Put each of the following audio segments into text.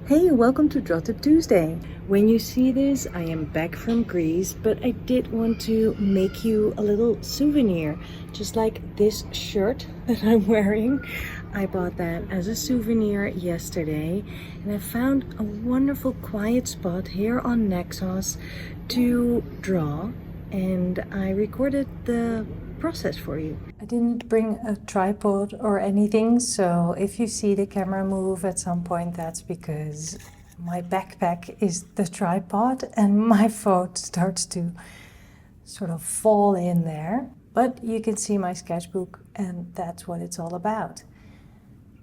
Hey, welcome to Draw Tip Tuesday. When you see this, I am back from Greece, but I did want to make you a little souvenir, just like this shirt that I'm wearing. I bought that as a souvenir yesterday, and I found a wonderful quiet spot here on Naxos to draw, and I recorded the process for you. I didn't bring a tripod or anything, so if you see the camera move at some point, that's because my backpack is the tripod and my phone starts to sort of fall in there. But you can see my sketchbook, and that's what it's all about.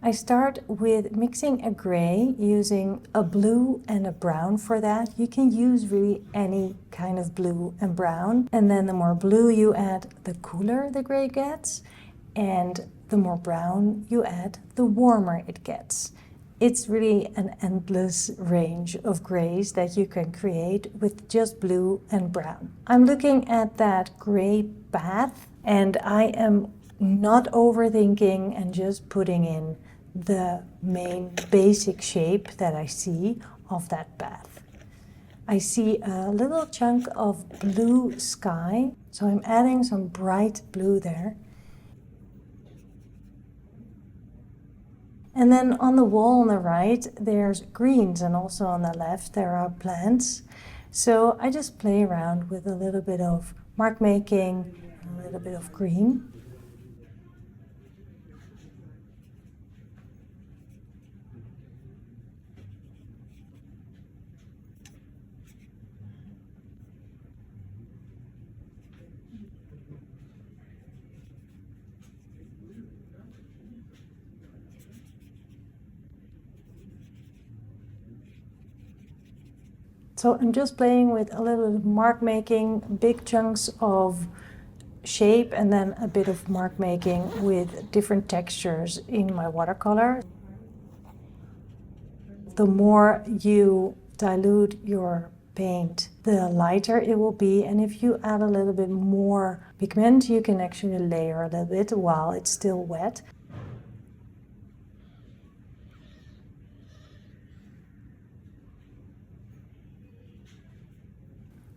I start with mixing a gray, using a blue and a brown for that. You can use really any kind of blue and brown. And then the more blue you add, the cooler the gray gets. And the more brown you add, the warmer it gets. It's really an endless range of grays that you can create with just blue and brown. I'm looking at that gray path, and I am not overthinking and just putting in the main basic shape that I see of that path. I see a little chunk of blue sky, so I'm adding some bright blue there. And then on the wall on the right, there's greens, and also on the left there are plants. So I just play around with a little bit of mark making, a little bit of green. So I'm just playing with a little mark making, big chunks of shape, and then a bit of mark making with different textures in my watercolor. The more you dilute your paint, the lighter it will be, and if you add a little bit more pigment, you can actually layer a little bit while it's still wet.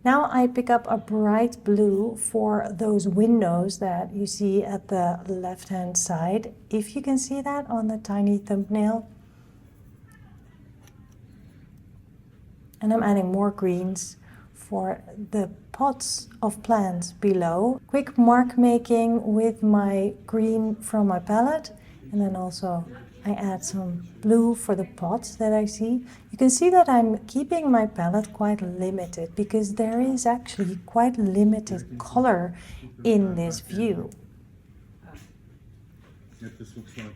Now I pick up a bright blue for those windows that you see at the left-hand side, if you can see that on the tiny thumbnail. And I'm adding more greens for the pots of plants below. Quick mark making with my green from my palette, and then also I add some blue for the pots that I see. You can see that I'm keeping my palette quite limited because there is actually quite limited color in this view. What this looks like.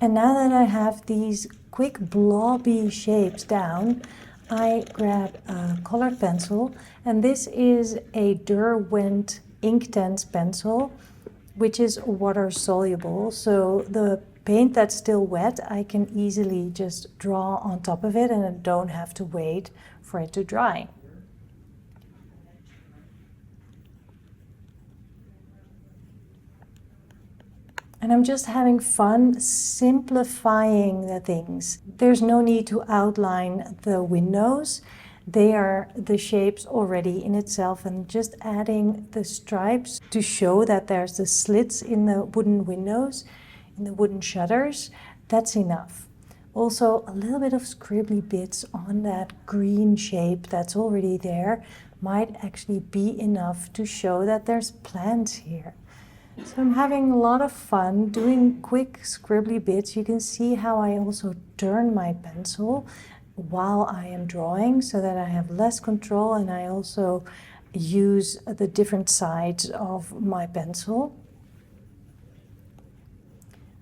And now that I have these quick blobby shapes down, I grab a colored pencil, and this is a Derwent Inktense pencil, which is water soluble. So the paint that's still wet, I can easily just draw on top of it, and I don't have to wait for it to dry. And I'm just having fun simplifying the things. There's no need to outline the windows. They are the shapes already in itself, and just adding the stripes to show that there's the slits in the wooden windows, in the wooden shutters, that's enough. Also, a little bit of scribbly bits on that green shape that's already there might actually be enough to show that there's plants here. So I'm having a lot of fun doing quick scribbly bits. You can see how I also turn my pencil while I am drawing so that I have less control, and I also use the different sides of my pencil.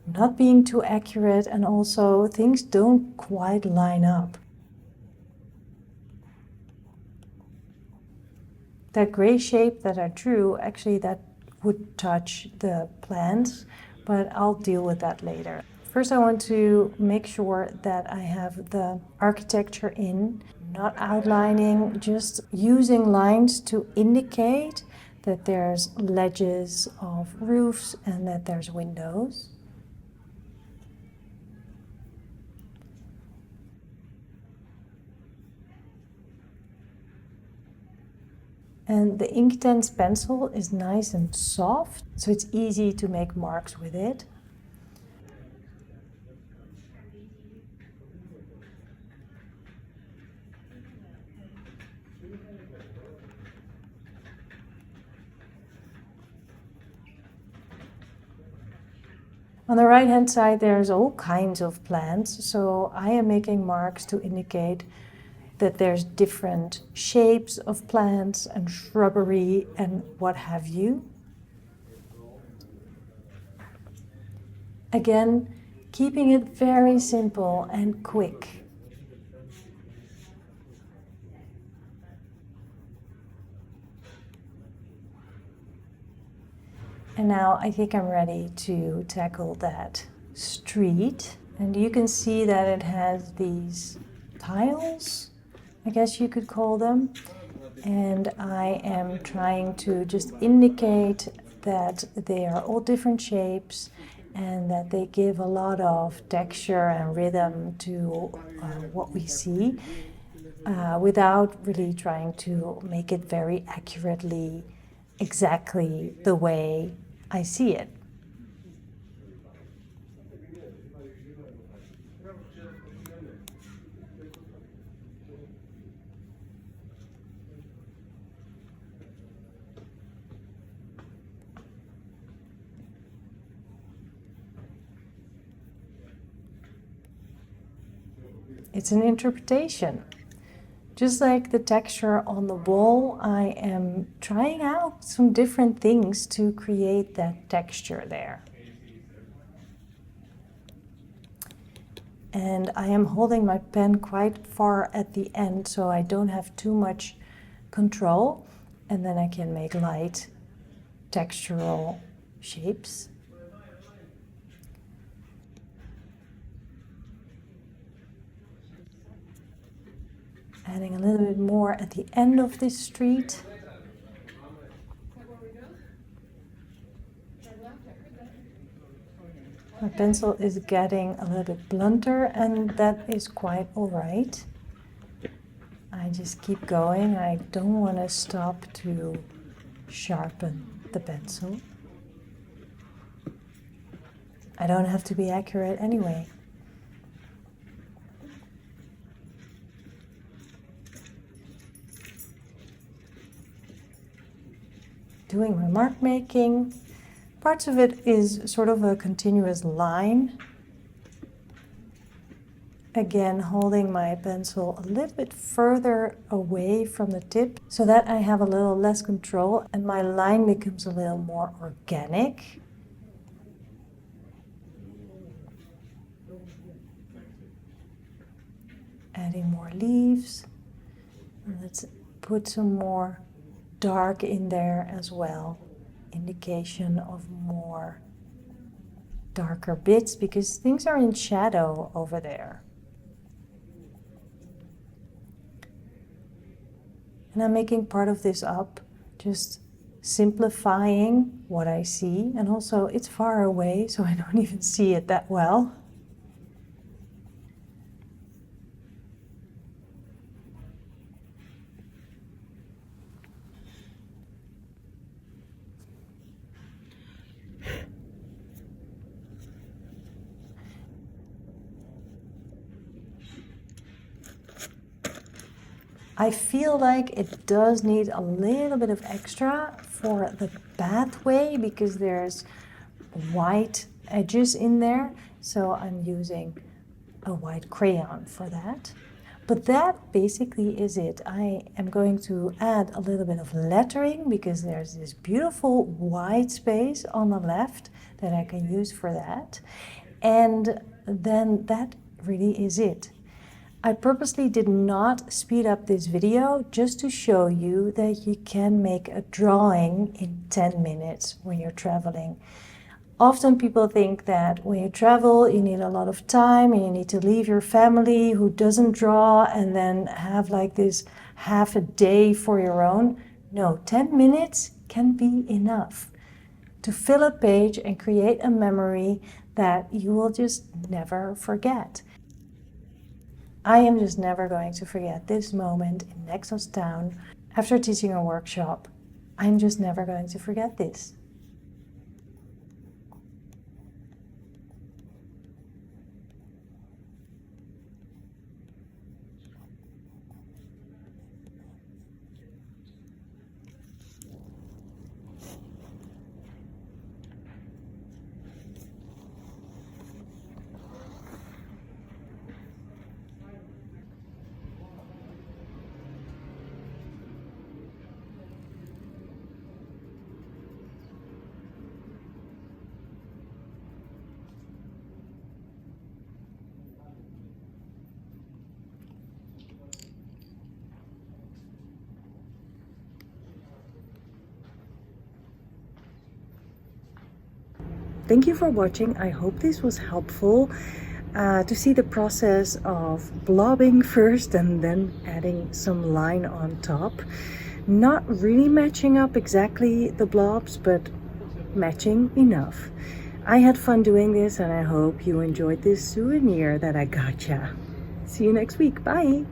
Not being too accurate, and also things don't quite line up. That gray shape that I drew, actually that would touch the plants, but I'll deal with that later. First, I want to make sure that I have the architecture in, not outlining, just using lines to indicate that there's ledges of roofs and that there's windows. And the Inktense pencil is nice and soft, so it's easy to make marks with it. On the right hand side there's all kinds of plants, so I am making marks to indicate that there's different shapes of plants and shrubbery and what have you. Again, keeping it very simple and quick. And now I think I'm ready to tackle that street. And you can see that it has these tiles, I guess you could call them. And I am trying to just indicate that they are all different shapes and that they give a lot of texture and rhythm to what we see, without really trying to make it very accurately exactly the way I see it. It's an interpretation. Just like the texture on the wall, I am trying out some different things to create that texture there. And I am holding my pen quite far at the end so I don't have too much control, and then I can make light textural shapes. Adding a little bit more at the end of this street. My pencil is getting a little bit blunter, and that is quite all right. I just keep going. I don't want to stop to sharpen the pencil. I don't have to be accurate anyway. Doing my mark making. Parts of it is sort of a continuous line. Again, holding my pencil a little bit further away from the tip so that I have a little less control and my line becomes a little more organic. Adding more leaves. And let's put some more dark in there as well. Indication of more darker bits because things are in shadow over there. And I'm making part of this up, just simplifying what I see. And also it's far away, so I don't even see it that well. I feel like it does need a little bit of extra for the pathway because there's white edges in there. So I'm using a white crayon for that. But that basically is it. I am going to add a little bit of lettering because there's this beautiful white space on the left that I can use for that. And then that really is it. I purposely did not speed up this video just to show you that you can make a drawing in 10 minutes when you're traveling. Often people think that when you travel, you need a lot of time and you need to leave your family who doesn't draw and then have like this half a day for your own. No, 10 minutes can be enough to fill a page and create a memory that you will just never forget. I am just never going to forget this moment in Naxos town after teaching a workshop. I'm just never going to forget this. Thank you for watching. I hope this was helpful to see the process of blobbing first and then adding some line on top. Not really matching up exactly the blobs, but matching enough. I had fun doing this and I hope you enjoyed this souvenir that I got ya. See you next week. Bye.